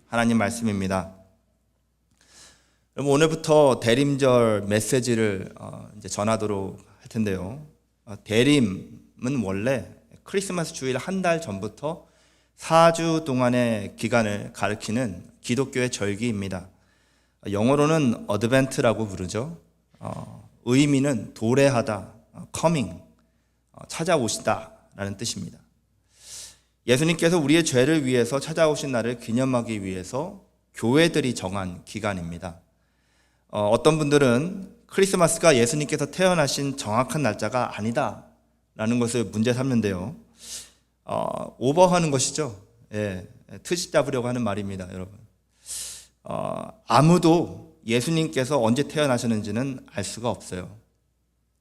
하나님 말씀입니다. 여러분, 오늘부터 대림절 메시지를 이제 전하도록 할 텐데요. 대림은 원래 크리스마스 주일 한 달 전부터 4주 동안의 기간을 가리키는 기독교의 절기입니다. 영어로는 어드벤트라고 부르죠. 의미는 도래하다, coming, 찾아오시다 라는 뜻입니다. 예수님께서 우리의 죄를 위해서 찾아오신 날을 기념하기 위해서 교회들이 정한 기간입니다. 어떤 분들은 크리스마스가 예수님께서 태어나신 정확한 날짜가 아니다 라는 것을 문제 삼는데요. 오버하는 것이죠. 트집 잡으려고 하는 말입니다, 여러분. 아무도 예수님께서 언제 태어나셨는지는 알 수가 없어요.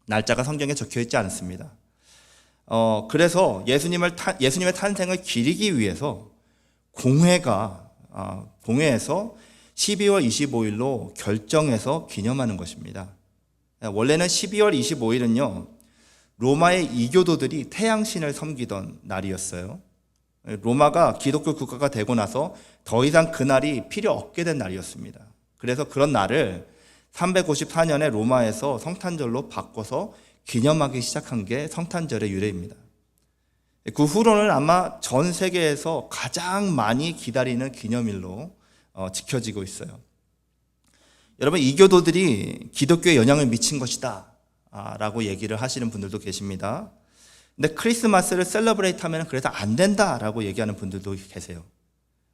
날짜가 성경에 적혀 있지 않습니다. 그래서 예수님의 탄생을 기리기 위해서 공회에서 12월 25일로 결정해서 기념하는 것입니다. 원래는 12월 25일은요, 로마의 이교도들이 태양신을 섬기던 날이었어요. 로마가 기독교 국가가 되고 나서 더 이상 그날이 필요 없게 된 날이었습니다. 그래서 그런 날을 354년에 로마에서 성탄절로 바꿔서 기념하기 시작한 게 성탄절의 유래입니다. 그 후로는 아마 전 세계에서 가장 많이 기다리는 기념일로 지켜지고 있어요. 여러분, 이교도들이 기독교에 영향을 미친 것이다 라고 얘기를 하시는 분들도 계십니다. 근데 크리스마스를 셀러브레이트 하면 그래서 안 된다 라고 얘기하는 분들도 계세요.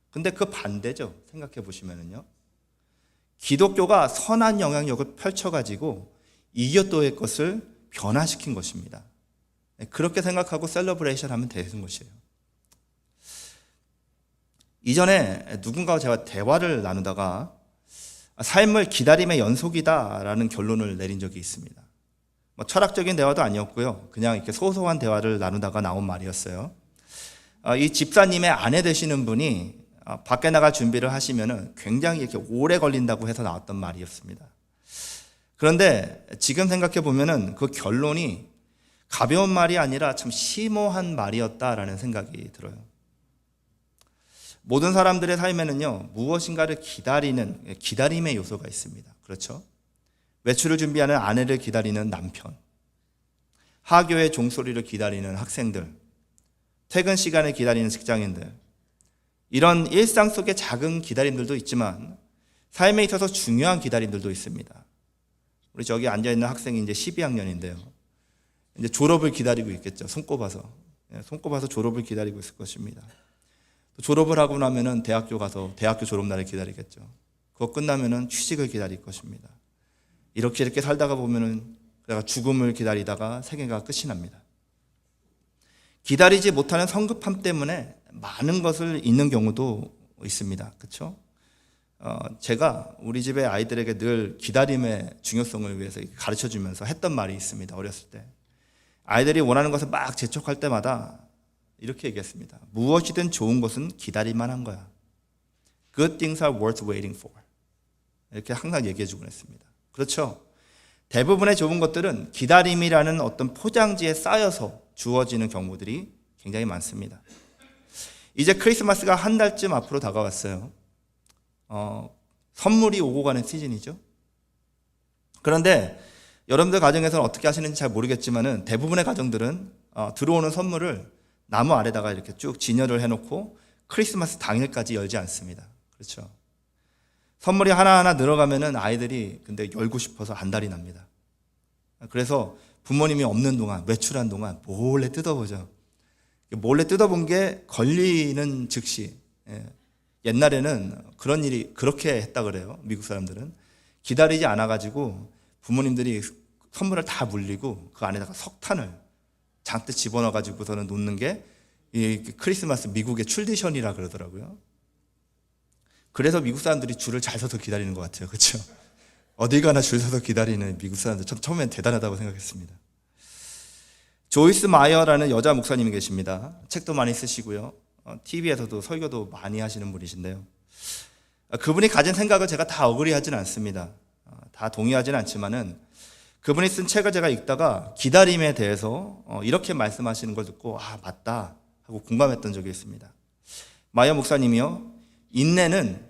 근데 그 반대죠. 생각해 보시면은요, 기독교가 선한 영향력을 펼쳐가지고 이교도의 것을 변화시킨 것입니다. 그렇게 생각하고 셀러브레이션 하면 되는 것이에요. 이전에 누군가와 제가 대화를 나누다가 삶을 기다림의 연속이다라는 결론을 내린 적이 있습니다. 철학적인 대화도 아니었고요. 그냥 이렇게 소소한 대화를 나누다가 나온 말이었어요. 이 집사님의 아내 되시는 분이 밖에 나갈 준비를 하시면은 굉장히 이렇게 오래 걸린다고 해서 나왔던 말이었습니다. 그런데 지금 생각해 보면은 그 결론이 가벼운 말이 아니라 참 심오한 말이었다라는 생각이 들어요. 모든 사람들의 삶에는요, 무엇인가를 기다리는 기다림의 요소가 있습니다. 그렇죠? 외출을 준비하는 아내를 기다리는 남편, 하교의 종소리를 기다리는 학생들, 퇴근 시간을 기다리는 직장인들, 이런 일상 속의 작은 기다림들도 있지만 삶에 있어서 중요한 기다림들도 있습니다. 우리 저기 앉아있는 학생이 이제 12학년인데요. 이제 졸업을 기다리고 있겠죠. 손꼽아서 졸업을 기다리고 있을 것입니다. 졸업을 하고 나면은 대학교 가서 대학교 졸업날을 기다리겠죠. 그거 끝나면은 취직을 기다릴 것입니다. 이렇게 살다가 보면은 내가 죽음을 기다리다가 생애가 끝이 납니다. 기다리지 못하는 성급함 때문에 많은 것을 잃는 경우도 있습니다. 그렇죠? 제가 우리 집의 아이들에게 늘 기다림의 중요성을 위해서 가르쳐주면서 했던 말이 있습니다. 어렸을 때 아이들이 원하는 것을 막 재촉할 때마다 이렇게 얘기했습니다. 무엇이든 좋은 것은 기다릴만 한 거야. Good things are worth waiting for. 이렇게 항상 얘기해주곤 했습니다. 그렇죠? 대부분의 좋은 것들은 기다림이라는 어떤 포장지에 쌓여서 주어지는 경우들이 굉장히 많습니다. 이제 크리스마스가 한 달쯤 앞으로 다가왔어요. 선물이 오고 가는 시즌이죠. 그런데 여러분들 가정에서는 어떻게 하시는지 잘 모르겠지만은 대부분의 가정들은 들어오는 선물을 나무 아래다가 이렇게 쭉 진열을 해놓고 크리스마스 당일까지 열지 않습니다. 그렇죠? 선물이 하나하나 늘어가면은 아이들이 근데 열고 싶어서 안달이 납니다. 그래서 부모님이 없는 동안, 외출한 동안 몰래 뜯어보죠. 몰래 뜯어본 게 걸리는 즉시, 옛날에는 그런 일이 그렇게 했다 그래요. 미국 사람들은 기다리지 않아가지고 부모님들이 선물을 다 물리고 그 안에다가 석탄을 잔뜩 집어넣어가지고서는 놓는 게 이 크리스마스 미국의 트래디션이라 그러더라고요. 그래서 미국 사람들이 줄을 잘 서서 기다리는 것 같아요. 그렇죠? 어디 가나 줄 서서 기다리는 미국 사람들, 처음엔 대단하다고 생각했습니다. 조이스 마이어라는 여자 목사님이 계십니다. 책도 많이 쓰시고요. TV에서도 설교도 많이 하시는 분이신데요. 그분이 가진 생각을 제가 다 어그리하지는 않습니다. 다 동의하지는 않지만은 그분이 쓴 책을 제가 읽다가 기다림에 대해서 이렇게 말씀하시는 걸 듣고 맞다 하고 공감했던 적이 있습니다. 마이어 목사님이요, 인내는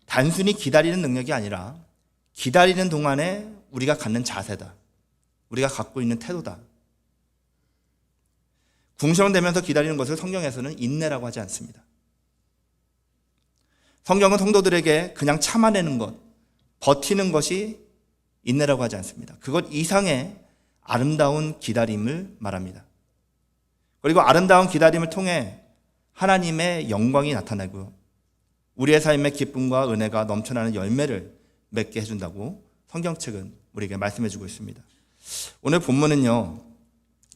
단순히 기다리는 능력이 아니라 기다리는 동안에 우리가 갖는 자세다. 우리가 갖고 있는 태도다. 궁시렁대면서 기다리는 것을 성경에서는 인내라고 하지 않습니다. 성경은 성도들에게 그냥 참아내는 것, 버티는 것이 인내라고 하지 않습니다. 그것 이상의 아름다운 기다림을 말합니다. 그리고 아름다운 기다림을 통해 하나님의 영광이 나타나고요. 우리의 삶의 기쁨과 은혜가 넘쳐나는 열매를 맺게 해준다고 성경책은 우리에게 말씀해주고 있습니다. 오늘 본문은요,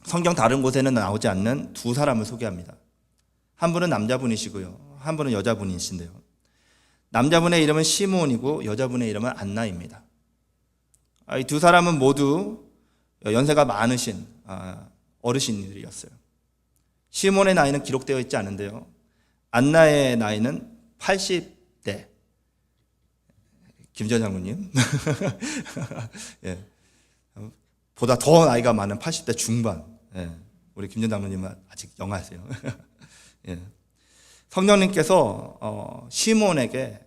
성경 다른 곳에는 나오지 않는 두 사람을 소개합니다. 한 분은 남자분이시고요, 한 분은 여자분이신데요. 남자분의 이름은 시므온이고 여자분의 이름은 안나입니다. 이 두 사람은 모두 연세가 많으신 어르신들이었어요. 시므온의 나이는 기록되어 있지 않은데요, 안나의 나이는 80대. 김전 장군님 예. 보다 더 나이가 많은 80대 중반. 예. 우리 김전 장군님은 아직 영하세요. 예. 성령님께서 시므온에게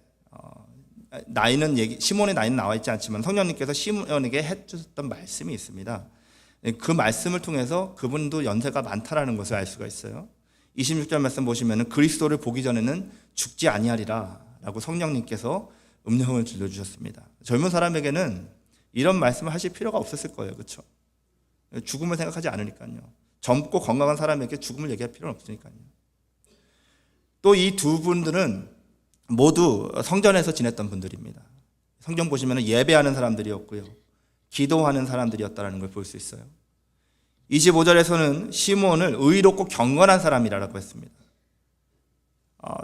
시므온의 나이는 나와 있지 않지만 성령님께서 시므온에게 해주셨던 말씀이 있습니다. 그 말씀을 통해서 그분도 연세가 많다라는 것을 알 수가 있어요. 26절 말씀 보시면 그리스도를 보기 전에는 죽지 아니하리라 라고 성령님께서 음성을 들려주셨습니다. 젊은 사람에게는 이런 말씀을 하실 필요가 없었을 거예요. 그렇죠? 죽음을 생각하지 않으니까요. 젊고 건강한 사람에게 죽음을 얘기할 필요는 없으니까요. 또 이 두 분들은 모두 성전에서 지냈던 분들입니다. 성경 보시면 예배하는 사람들이었고요, 기도하는 사람들이었다는 걸 볼 수 있어요. 25절에서는 시므온을 의롭고 경건한 사람이라고 했습니다.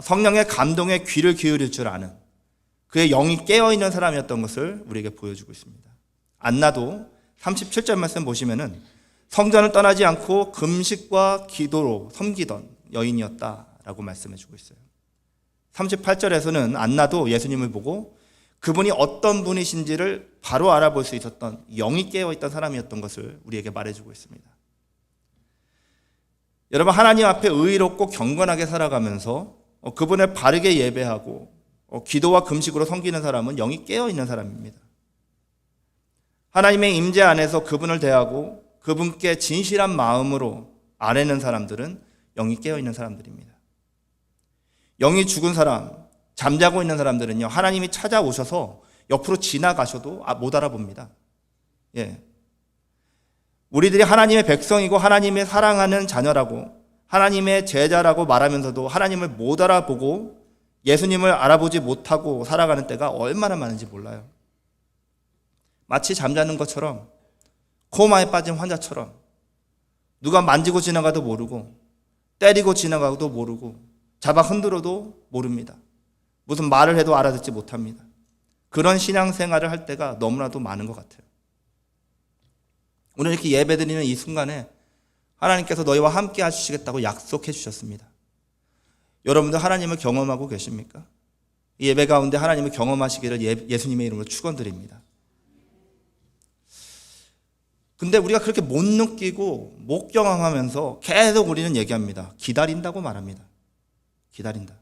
성령의 감동에 귀를 기울일 줄 아는, 그의 영이 깨어있는 사람이었던 것을 우리에게 보여주고 있습니다. 안나도 37절 말씀 보시면은 성전을 떠나지 않고 금식과 기도로 섬기던 여인이었다라고 말씀해주고 있어요. 38절에서는 안나도 예수님을 보고 그분이 어떤 분이신지를 바로 알아볼 수 있었던, 영이 깨어있던 사람이었던 것을 우리에게 말해주고 있습니다. 여러분, 하나님 앞에 의롭고 경건하게 살아가면서 그분을 바르게 예배하고 기도와 금식으로 섬기는 사람은 영이 깨어있는 사람입니다. 하나님의 임재 안에서 그분을 대하고 그분께 진실한 마음으로 아뢰는 사람들은 영이 깨어있는 사람들입니다. 영이 죽은 사람, 잠자고 있는 사람들은요, 하나님이 찾아오셔서 옆으로 지나가셔도 못 알아봅니다. 예. 우리들이 하나님의 백성이고 하나님의 사랑하는 자녀라고 하나님의 제자라고 말하면서도 하나님을 못 알아보고 예수님을 알아보지 못하고 살아가는 때가 얼마나 많은지 몰라요. 마치 잠자는 것처럼, 코마에 빠진 환자처럼 누가 만지고 지나가도 모르고 때리고 지나가도 모르고 잡아 흔들어도 모릅니다. 무슨 말을 해도 알아듣지 못합니다. 그런 신앙생활을 할 때가 너무나도 많은 것 같아요. 오늘 이렇게 예배드리는 이 순간에 하나님께서 너희와 함께 하시겠다고 약속해 주셨습니다. 여러분들 하나님을 경험하고 계십니까? 이 예배 가운데 하나님을 경험하시기를 예수님의 이름으로 축원드립니다. 근데 우리가 그렇게 못 느끼고 못 경험하면서 계속 우리는 얘기합니다. 기다린다고 말합니다. 기다린다.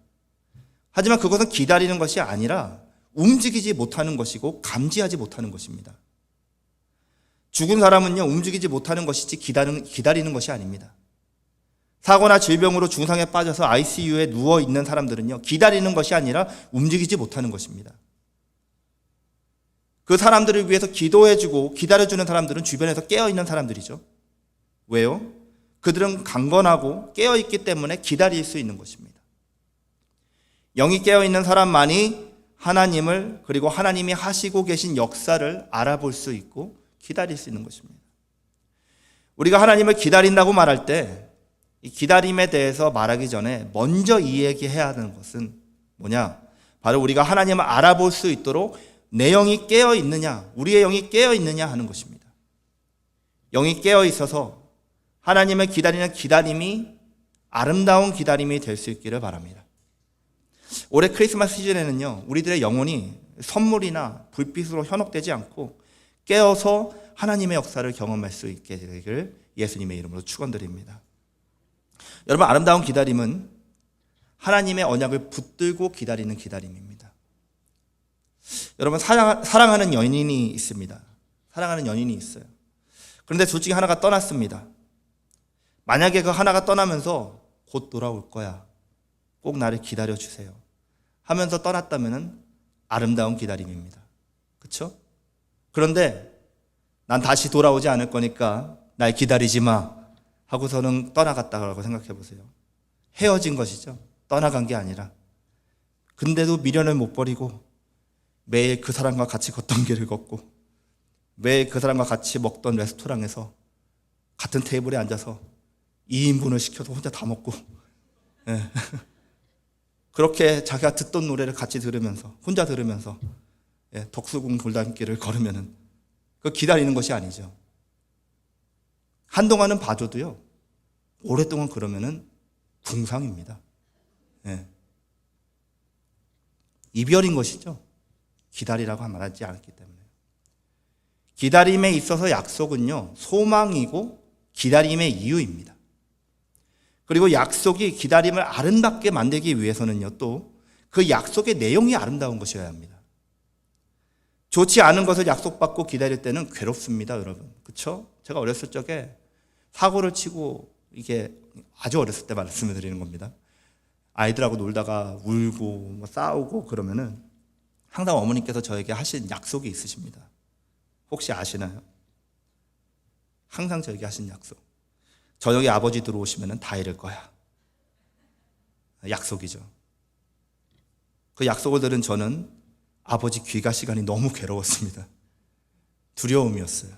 하지만 그것은 기다리는 것이 아니라 움직이지 못하는 것이고 감지하지 못하는 것입니다. 죽은 사람은요, 움직이지 못하는 것이지 기다리는 것이 아닙니다. 사고나 질병으로 중상에 빠져서 ICU에 누워있는 사람들은요, 기다리는 것이 아니라 움직이지 못하는 것입니다. 그 사람들을 위해서 기도해주고 기다려주는 사람들은 주변에서 깨어있는 사람들이죠. 왜요? 그들은 강건하고 깨어있기 때문에 기다릴 수 있는 것입니다. 영이 깨어있는 사람만이 하나님을, 그리고 하나님이 하시고 계신 역사를 알아볼 수 있고 기다릴 수 있는 것입니다. 우리가 하나님을 기다린다고 말할 때 이 기다림에 대해서 말하기 전에 먼저 이야기해야 하는 것은 뭐냐? 바로 우리가 하나님을 알아볼 수 있도록 내 영이 깨어 있느냐, 우리의 영이 깨어 있느냐 하는 것입니다. 영이 깨어 있어서 하나님을 기다리는 기다림이 아름다운 기다림이 될 수 있기를 바랍니다. 올해 크리스마스 시즌에는요, 우리들의 영혼이 선물이나 불빛으로 현혹되지 않고 깨어서 하나님의 역사를 경험할 수 있게 되기를 예수님의 이름으로 축원드립니다. 여러분, 아름다운 기다림은 하나님의 언약을 붙들고 기다리는 기다림입니다. 여러분, 사랑하는 연인이 있습니다. 사랑하는 연인이 있어요. 그런데 둘 중에 하나가 떠났습니다. 만약에 그 하나가 떠나면서 곧 돌아올 거야, 꼭 나를 기다려주세요 하면서 떠났다면 아름다운 기다림입니다. 그렇죠? 그런데 난 다시 돌아오지 않을 거니까 날 기다리지 마 하고서는 떠나갔다고 생각해 보세요. 헤어진 것이죠. 떠나간 게 아니라. 근데도 미련을 못 버리고 매일 그 사람과 같이 걷던 길을 걷고 매일 그 사람과 같이 먹던 레스토랑에서 같은 테이블에 앉아서 2인분을 시켜서 혼자 다 먹고, 예. 그렇게 자기가 듣던 노래를 같이 들으면서, 혼자 들으면서, 예, 덕수궁 돌담길을 걸으면은 그 기다리는 것이 아니죠. 한동안은 봐줘도요, 오랫동안 그러면은 궁상입니다. 예. 이별인 것이죠. 기다리라고 말하지 않았기 때문에. 기다림에 있어서 약속은요, 소망이고 기다림의 이유입니다. 그리고 약속이 기다림을 아름답게 만들기 위해서는요, 또 그 약속의 내용이 아름다운 것이어야 합니다. 좋지 않은 것을 약속받고 기다릴 때는 괴롭습니다, 여러분. 그렇죠? 제가 어렸을 적에 사고를 치고, 이게 아주 어렸을 때 말씀을 드리는 겁니다. 아이들하고 놀다가 울고 뭐 싸우고 그러면은 항상 어머니께서 저에게 하신 약속이 있으십니다. 혹시 아시나요? 항상 저에게 하신 약속. 저녁에 아버지 들어오시면 다 잃을 거야. 약속이죠. 그 약속을 들은 저는 아버지 귀가 시간이 너무 괴로웠습니다. 두려움이었어요.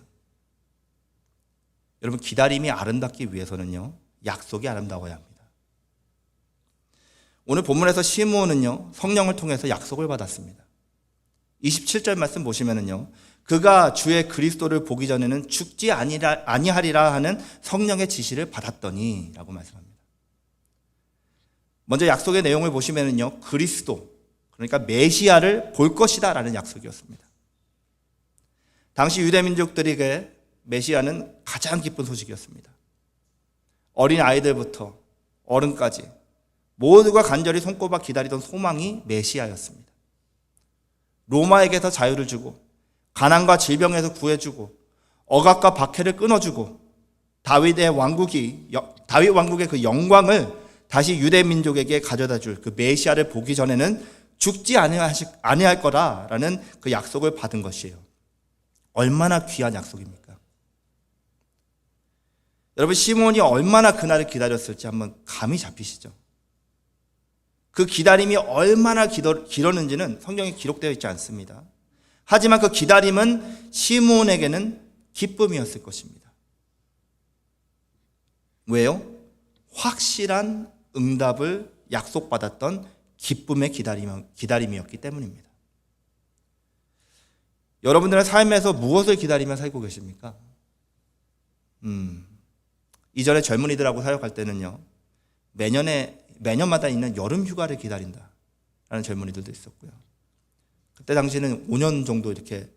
여러분, 기다림이 아름답기 위해서는요, 약속이 아름다워야 합니다. 오늘 본문에서 시므온은요, 성령을 통해서 약속을 받았습니다. 27절 말씀 보시면은요, 그가 주의 그리스도를 보기 전에는 죽지 아니하리라 하는 성령의 지시를 받았더니 라고 말씀합니다. 먼저 약속의 내용을 보시면은요, 그리스도, 그러니까 메시아를 볼 것이다 라는 약속이었습니다. 당시 유대민족들에게 메시아는 가장 기쁜 소식이었습니다. 어린 아이들부터 어른까지 모두가 간절히 손꼽아 기다리던 소망이 메시아였습니다. 로마에게서 자유를 주고 가난과 질병에서 구해주고 억압과 박해를 끊어주고 다윗 왕국의 그 영광을 다시 유대 민족에게 가져다 줄 그 메시아를 보기 전에는 죽지 아니할 거라라는 그 약속을 받은 것이에요. 얼마나 귀한 약속입니까? 여러분, 시므온이 얼마나 그날을 기다렸을지 한번 감이 잡히시죠? 그 기다림이 얼마나 길었는지는 성경에 기록되어 있지 않습니다. 하지만 그 기다림은 시므온에게는 기쁨이었을 것입니다. 왜요? 확실한 응답을 약속받았던 기쁨의 기다림이었기 때문입니다. 여러분들의 삶에서 무엇을 기다리며 살고 계십니까? 이전에 젊은이들하고 사역할 때는요, 매년마다 있는 여름 휴가를 기다린다라는 젊은이들도 있었고요. 그때 당시에는 5년 정도 이렇게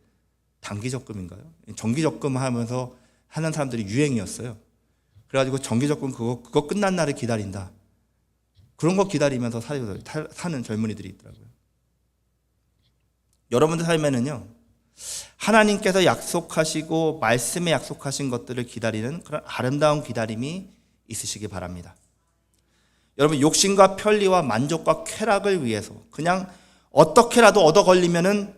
단기적금인가요? 정기적금 하면서 하는 사람들이 유행이었어요. 그래가지고 정기적금 그거 끝난 날을 기다린다. 그런 거 기다리면서 사는 젊은이들이 있더라고요. 여러분들 삶에는요, 하나님께서 약속하시고 말씀에 약속하신 것들을 기다리는 그런 아름다운 기다림이 있으시기 바랍니다. 여러분, 욕심과 편리와 만족과 쾌락을 위해서 그냥 어떻게라도 얻어 걸리면은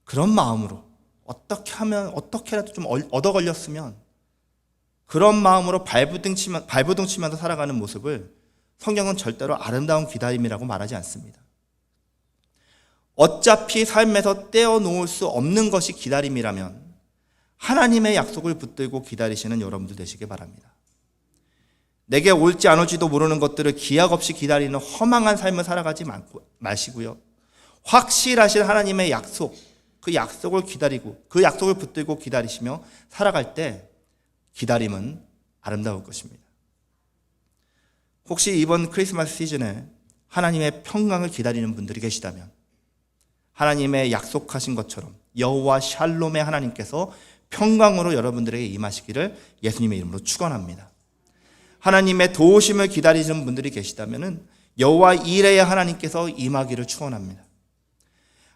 그런 마음으로 어떻게라도 좀 얻어 걸렸으면 그런 마음으로 발부둥 치면서 살아가는 모습을 성경은 절대로 아름다운 기다림이라고 말하지 않습니다. 어차피 삶에서 떼어놓을 수 없는 것이 기다림이라면 하나님의 약속을 붙들고 기다리시는 여러분들 되시기 바랍니다. 내게 올지 안 올지도 모르는 것들을 기약 없이 기다리는 허망한 삶을 살아가지 마시고요. 확실하신 하나님의 약속, 그 약속을 기다리고 그 약속을 붙들고 기다리시며 살아갈 때 기다림은 아름다울 것입니다. 혹시 이번 크리스마스 시즌에 하나님의 평강을 기다리는 분들이 계시다면 하나님의 약속하신 것처럼 여호와 샬롬의 하나님께서 평강으로 여러분들에게 임하시기를 예수님의 이름으로 축원합니다. 하나님의 도우심을 기다리시는 분들이 계시다면 여호와 이레의 하나님께서 임하기를 축원합니다.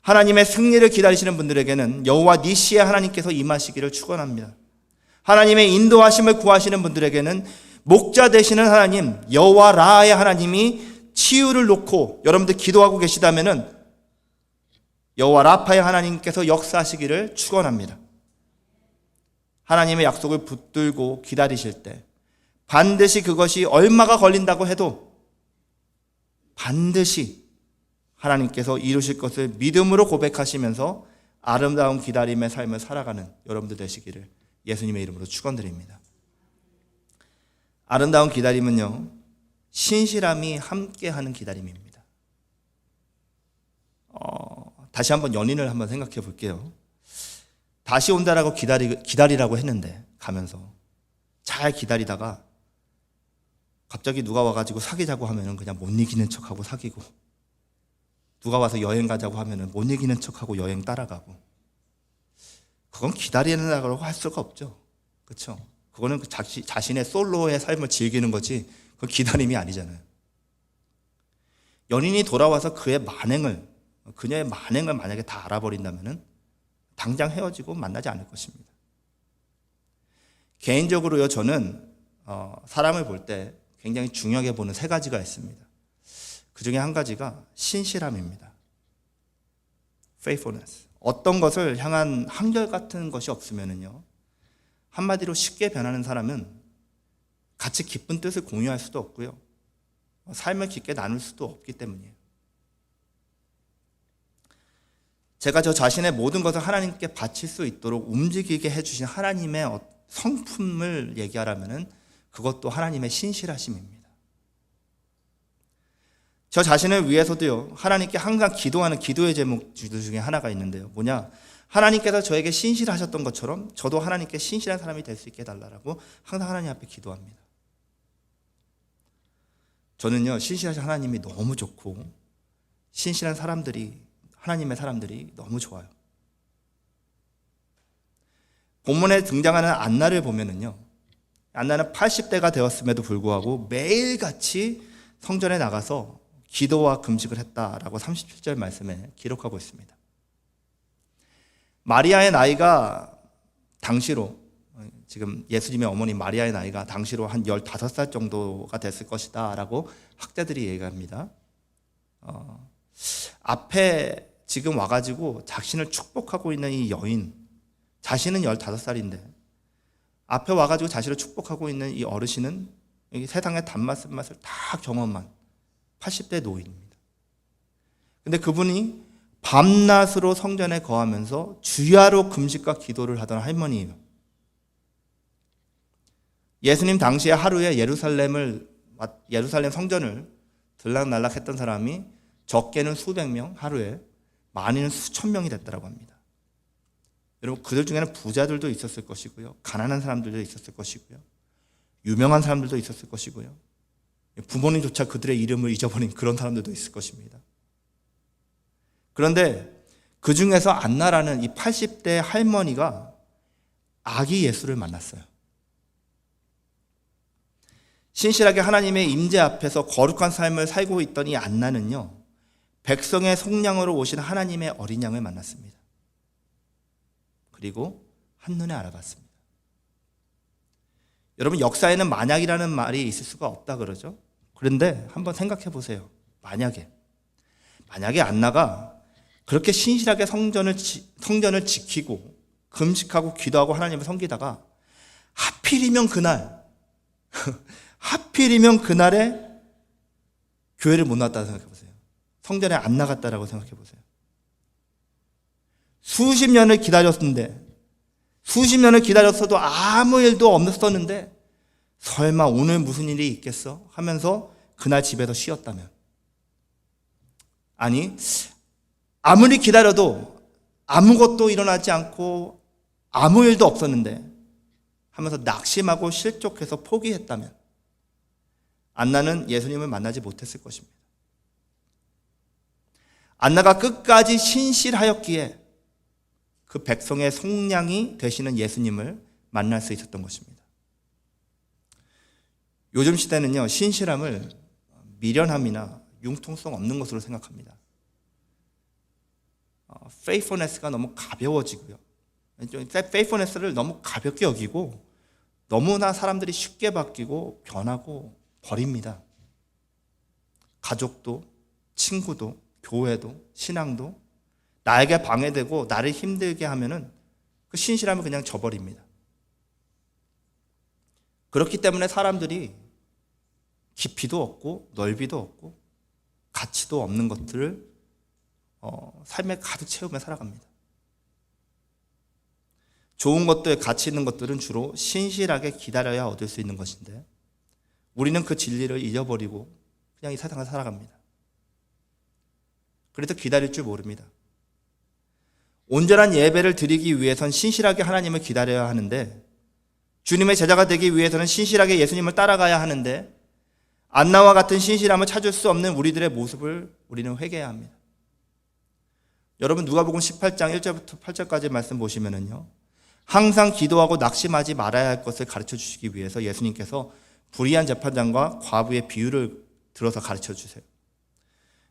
하나님의 승리를 기다리시는 분들에게는 여호와 니시의 하나님께서 임하시기를 축원합니다. 하나님의 인도하심을 구하시는 분들에게는 목자 되시는 하나님 여호와 라의 하나님이 치유를 놓고 여러분들 기도하고 계시다면은 여호와 라파의 하나님께서 역사하시기를 축원합니다. 하나님의 약속을 붙들고 기다리실 때 반드시 그것이 얼마가 걸린다고 해도 반드시 하나님께서 이루실 것을 믿음으로 고백하시면서 아름다운 기다림의 삶을 살아가는 여러분들 되시기를 예수님의 이름으로 축원드립니다. 아름다운 기다림은요, 신실함이 함께하는 기다림입니다. 다시 한번 연인을 한번 생각해 볼게요. 다시 온다라고 기다리라고 했는데 가면서 잘 기다리다가 갑자기 누가 와가지고 사귀자고 하면은 그냥 못 이기는 척하고 사귀고, 누가 와서 여행 가자고 하면은 못 이기는 척하고 여행 따라가고, 그건 기다리는다고 할 수가 없죠. 그렇죠? 그거는 자신의 솔로의 삶을 즐기는 거지 그건 기다림이 아니잖아요. 연인이 돌아와서 그녀의 만행을 만약에 다 알아버린다면은 당장 헤어지고 만나지 않을 것입니다. 개인적으로요, 저는 사람을 볼 때 굉장히 중요하게 보는 세 가지가 있습니다. 그 중에 한 가지가 신실함입니다. faithfulness. 어떤 것을 향한 한결같은 것이 없으면은요, 한마디로 쉽게 변하는 사람은 같이 기쁜 뜻을 공유할 수도 없고요, 삶을 깊게 나눌 수도 없기 때문이에요. 제가 저 자신의 모든 것을 하나님께 바칠 수 있도록 움직이게 해주신 하나님의 성품을 얘기하라면은 그것도 하나님의 신실하심입니다. 저 자신을 위해서도요, 하나님께 항상 기도하는 기도의 제목 중에 하나가 있는데요. 뭐냐? 하나님께서 저에게 신실하셨던 것처럼 저도 하나님께 신실한 사람이 될 수 있게 해달라고 항상 하나님 앞에 기도합니다. 저는요, 신실하신 하나님이 너무 좋고 신실한 사람들이, 하나님의 사람들이 너무 좋아요. 본문에 등장하는 안나를 보면은요, 안나는 80대가 되었음에도 불구하고 매일같이 성전에 나가서 기도와 금식을 했다라고 37절 말씀에 기록하고 있습니다. 마리아의 나이가 당시로, 지금 예수님의 어머니 마리아의 나이가 당시로 한 15살 정도가 됐을 것이다 라고 학자들이 얘기합니다. 앞에 지금 와가지고 자신을 축복하고 있는 이 여인, 자신은 15살인데 앞에 와가지고 자신을 축복하고 있는 이 어르신은 이 세상의 단맛 쓴맛을 다 경험한 80대 노인입니다. 근데 그분이 밤낮으로 성전에 거하면서 주야로 금식과 기도를 하던 할머니예요. 예수님 당시에 하루에 예루살렘 성전을 들락날락했던 사람이 적게는 수백 명, 하루에 많이는 수천 명이 됐다고 합니다. 여러분, 그들 중에는 부자들도 있었을 것이고요, 가난한 사람들도 있었을 것이고요, 유명한 사람들도 있었을 것이고요, 부모님조차 그들의 이름을 잊어버린 그런 사람들도 있을 것입니다. 그런데 그 중에서 안나라는 이 80대 할머니가 아기 예수를 만났어요. 신실하게 하나님의 임재 앞에서 거룩한 삶을 살고 있던 이 안나는요, 백성의 속량으로 오신 하나님의 어린 양을 만났습니다. 그리고 한눈에 알아봤습니다. 여러분, 역사에는 만약이라는 말이 있을 수가 없다 그러죠. 그런데 한번 생각해 보세요. 만약에 안나가 그렇게 신실하게 성전을 지키고 금식하고 기도하고 하나님을 섬기다가 하필이면 그날에 교회를 못 나왔다고 생각해 보세요. 성전에 안 나갔다라고 생각해 보세요. 수십 년을 기다렸어도 아무 일도 없었는데 설마 오늘 무슨 일이 있겠어? 하면서 그날 집에서 쉬었다면, 아니 아무리 기다려도 아무것도 일어나지 않고 아무 일도 없었는데 하면서 낙심하고 실족해서 포기했다면 안나는 예수님을 만나지 못했을 것입니다. 안나가 끝까지 신실하였기에 그 백성의 속량이 되시는 예수님을 만날 수 있었던 것입니다. 요즘 시대는요, 신실함을 미련함이나 융통성 없는 것으로 생각합니다. faithfulness가 너무 가벼워지고요. faithfulness를 너무 가볍게 여기고 너무나 사람들이 쉽게 바뀌고 변하고 버립니다. 가족도, 친구도, 교회도, 신앙도 나에게 방해되고 나를 힘들게 하면은 그 신실함을 그냥 저버립니다. 그렇기 때문에 사람들이 깊이도 없고 넓이도 없고 가치도 없는 것들을 삶에 가득 채우며 살아갑니다. 좋은 것들, 가치 있는 것들은 주로 신실하게 기다려야 얻을 수 있는 것인데 우리는 그 진리를 잊어버리고 그냥 이 세상을 살아갑니다. 그래서 기다릴 줄 모릅니다. 온전한 예배를 드리기 위해선 신실하게 하나님을 기다려야 하는데 주님의 제자가 되기 위해서는 신실하게 예수님을 따라가야 하는데 안나와 같은 신실함을 찾을 수 없는 우리들의 모습을 우리는 회개해야 합니다. 여러분 누가복음 18장 1절부터 8절까지 말씀 보시면은요. 항상 기도하고 낙심하지 말아야 할 것을 가르쳐 주시기 위해서 예수님께서 불의한 재판장과 과부의 비유를 들어서 가르쳐 주세요.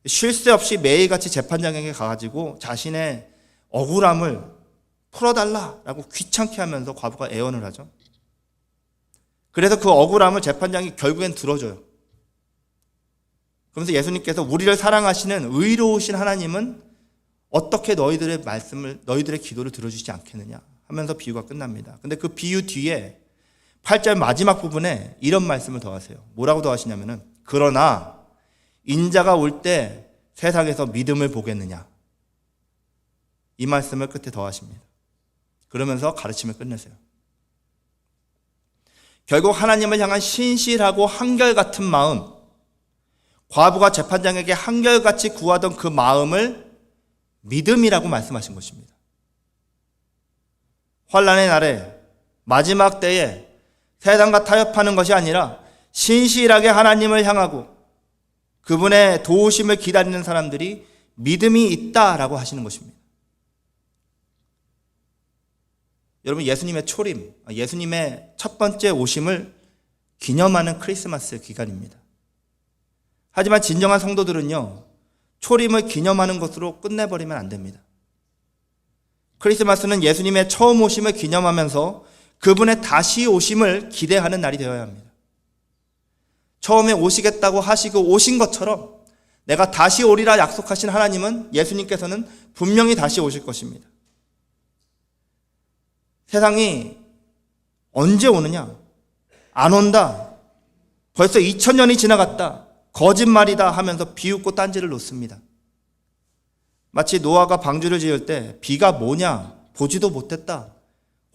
쉴 새 없이 매일같이 재판장에게 가가지고 자신의 억울함을 풀어달라라고 귀찮게 하면서 과부가 애원을 하죠. 그래서 그 억울함을 재판장이 결국엔 들어줘요. 그러면서 예수님께서 우리를 사랑하시는 의로우신 하나님은 어떻게 너희들의 말씀을, 너희들의 기도를 들어주시지 않겠느냐 하면서 비유가 끝납니다. 근데 그 비유 뒤에 8절 마지막 부분에 이런 말씀을 더하세요. 뭐라고 더하시냐면은 그러나 인자가 올 때 세상에서 믿음을 보겠느냐 이 말씀을 끝에 더하십니다. 그러면서 가르침을 끝내세요. 결국 하나님을 향한 신실하고 한결같은 마음, 과부가 재판장에게 한결같이 구하던 그 마음을 믿음이라고 말씀하신 것입니다. 환난의 날에 마지막 때에 세상과 타협하는 것이 아니라 신실하게 하나님을 향하고 그분의 도우심을 기다리는 사람들이 믿음이 있다라고 하시는 것입니다. 여러분 예수님의 초림, 예수님의 첫 번째 오심을 기념하는 크리스마스 기간입니다. 하지만 진정한 성도들은요, 초림을 기념하는 것으로 끝내버리면 안 됩니다. 크리스마스는 예수님의 처음 오심을 기념하면서 그분의 다시 오심을 기대하는 날이 되어야 합니다. 처음에 오시겠다고 하시고 오신 것처럼 내가 다시 오리라 약속하신 하나님은 예수님께서는 분명히 다시 오실 것입니다. 세상이 언제 오느냐? 안 온다. 벌써 2000년이 지나갔다. 거짓말이다 하면서 비웃고 딴지를 놓습니다. 마치 노아가 방주를 지을 때 비가 뭐냐 보지도 못했다.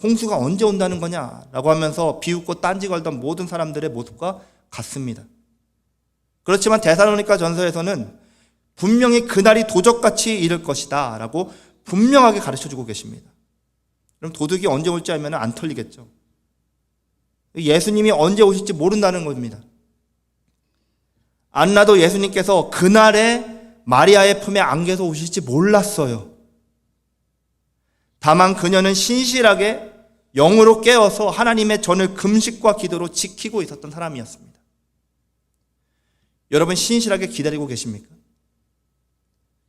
홍수가 언제 온다는 거냐라고 하면서 비웃고 딴지 걸던 모든 사람들의 모습과 같습니다. 그렇지만 데살로니가 전서에서는 분명히 그날이 도적같이 이를 것이다 라고 분명하게 가르쳐주고 계십니다. 그럼 도둑이 언제 올지 알면 안 털리겠죠. 예수님이 언제 오실지 모른다는 겁니다. 안나도 예수님께서 그날에 마리아의 품에 안겨서 오실지 몰랐어요. 다만 그녀는 신실하게 영으로 깨어서 하나님의 전을 금식과 기도로 지키고 있었던 사람이었습니다. 여러분 신실하게 기다리고 계십니까?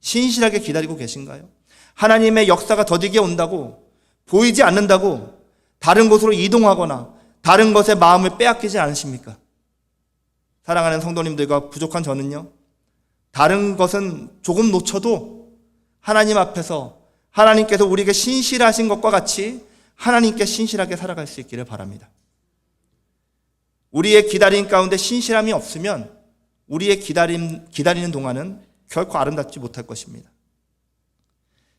신실하게 기다리고 계신가요? 하나님의 역사가 더디게 온다고 보이지 않는다고 다른 곳으로 이동하거나 다른 것에 마음을 빼앗기지 않으십니까? 사랑하는 성도님들과 부족한 저는요, 다른 것은 조금 놓쳐도 하나님 앞에서 하나님께서 우리에게 신실하신 것과 같이 하나님께 신실하게 살아갈 수 있기를 바랍니다. 우리의 기다림 가운데 신실함이 없으면 우리의 기다리는 동안은 결코 아름답지 못할 것입니다.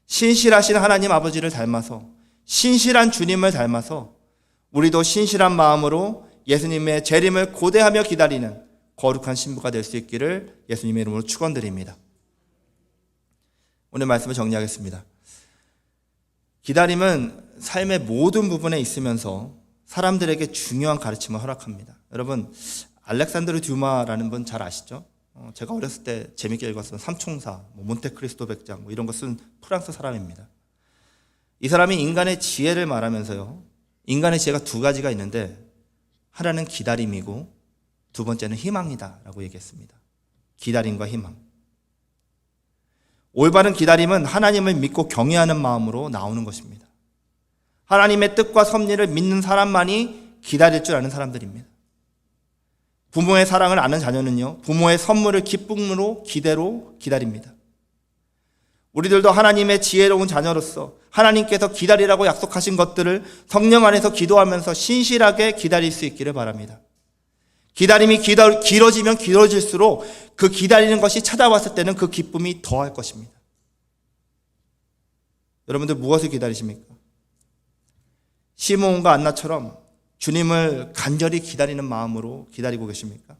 신실하신 하나님 아버지를 닮아서 신실한 주님을 닮아서 우리도 신실한 마음으로 예수님의 재림을 고대하며 기다리는 거룩한 신부가 될 수 있기를 예수님의 이름으로 축원드립니다. 오늘 말씀을 정리하겠습니다. 기다림은 삶의 모든 부분에 있으면서 사람들에게 중요한 가르침을 허락합니다. 여러분 알렉산드르 듀마라는 분 잘 아시죠? 제가 어렸을 때 재밌게 읽었던 삼총사, 몬테크리스토 백작 이런 거 쓴 프랑스 사람입니다. 이 사람이 인간의 지혜를 말하면서요, 인간의 지혜가 두 가지가 있는데 하나는 기다림이고 두 번째는 희망이다 라고 얘기했습니다. 기다림과 희망. 올바른 기다림은 하나님을 믿고 경외하는 마음으로 나오는 것입니다. 하나님의 뜻과 섭리를 믿는 사람만이 기다릴 줄 아는 사람들입니다. 부모의 사랑을 아는 자녀는요, 부모의 선물을 기쁨으로 기대로 기다립니다. 우리들도 하나님의 지혜로운 자녀로서 하나님께서 기다리라고 약속하신 것들을 성령 안에서 기도하면서 신실하게 기다릴 수 있기를 바랍니다. 기다림이 길어지면 길어질수록 그 기다리는 것이 찾아왔을 때는 그 기쁨이 더할 것입니다. 여러분들 무엇을 기다리십니까? 시므온과 안나처럼 주님을 간절히 기다리는 마음으로 기다리고 계십니까?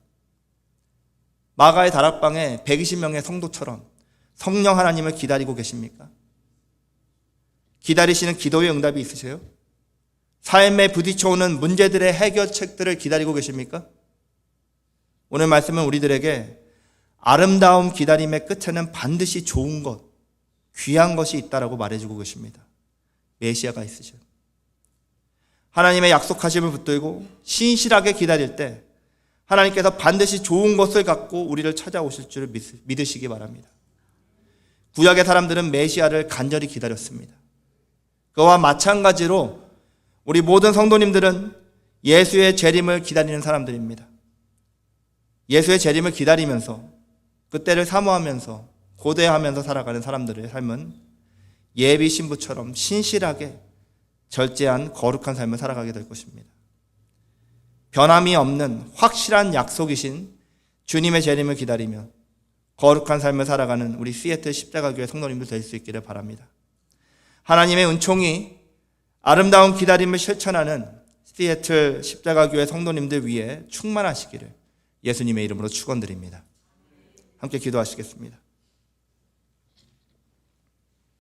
마가의 다락방에 120명의 성도처럼 성령 하나님을 기다리고 계십니까? 기다리시는 기도의 응답이 있으세요? 삶에 부딪혀오는 문제들의 해결책들을 기다리고 계십니까? 오늘 말씀은 우리들에게 아름다운 기다림의 끝에는 반드시 좋은 것, 귀한 것이 있다라고 말해주고 계십니다. 메시아가 있으셔. 하나님의 약속하심을 붙들고 신실하게 기다릴 때 하나님께서 반드시 좋은 것을 갖고 우리를 찾아오실 줄 믿으시기 바랍니다. 구약의 사람들은 메시아를 간절히 기다렸습니다. 그와 마찬가지로 우리 모든 성도님들은 예수의 재림을 기다리는 사람들입니다. 예수의 재림을 기다리면서 그때를 사모하면서 고대하면서 살아가는 사람들의 삶은 예비 신부처럼 신실하게 절제한 거룩한 삶을 살아가게 될 것입니다. 변함이 없는 확실한 약속이신 주님의 재림을 기다리며 거룩한 삶을 살아가는 우리 시애틀 십자가교회 성도님들 될 수 있기를 바랍니다. 하나님의 은총이 아름다운 기다림을 실천하는 시애틀 십자가교회 성도님들 위해 충만하시기를 예수님의 이름으로 축원드립니다. 함께 기도하시겠습니다.